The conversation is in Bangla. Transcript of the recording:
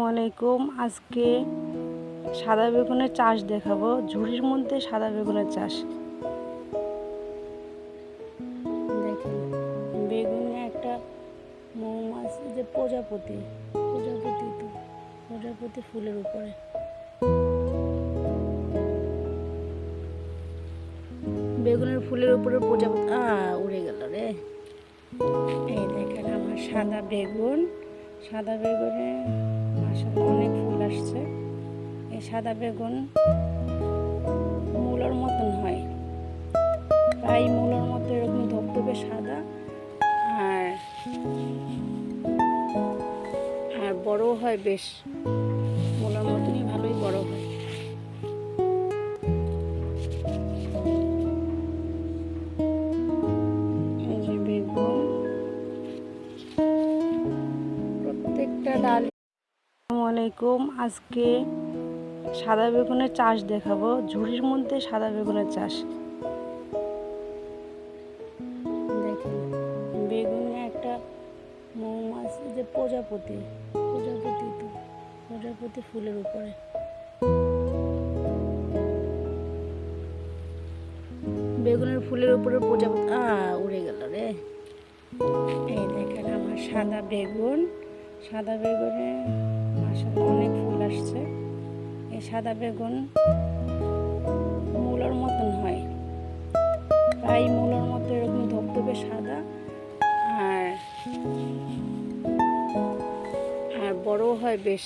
আলাইকুম। আজকে সাদা বেগুনের চাষ দেখাবো। ঝুড়ির মধ্যে সাদা বেগুনের চাষ দেখেন। বেগুনে একটা মৌমাছি যে প্রজাপতি ফুলের উপরে। বেগুনের ফুলের উপরে প্রজাপতি উড়ে গেল রে। এই দেখেন আমার সাদা বেগুনে মাশাআল্লাহ অনেক ফুল আসছে। এই সাদা বেগুন মূলার মতন হয়, প্রায় মূলার মতো এরকম ধবধবে সাদা, আর বড় হয় বেশ, মূলার মতনই ভালোই বড় হয়। এই যে বেগুন প্রত্যেকটা ডাল। আসসালামু আলাইকুম। আজকে সাদা বেগুনের চাষ দেখাবো। ঝুড়ির মধ্যে সাদা বেগুনের চাষ দেখেন। বেগুনে একটা মৌমাছি যে প্রজাপতি ফুলের উপরে। বেগুনের ফুলের উপরে প্রজাপতি উড়ে গেল রে। এই দেখেন আমার সাদা বেগুনে মাশাআল্লাহ অনেক ফুল আসছে। এই সাদা বেগুন মূলার মতন হয়, প্রায় মূলার মতো এরকম ধবধবে সাদা, আর বড় হয় বেশ।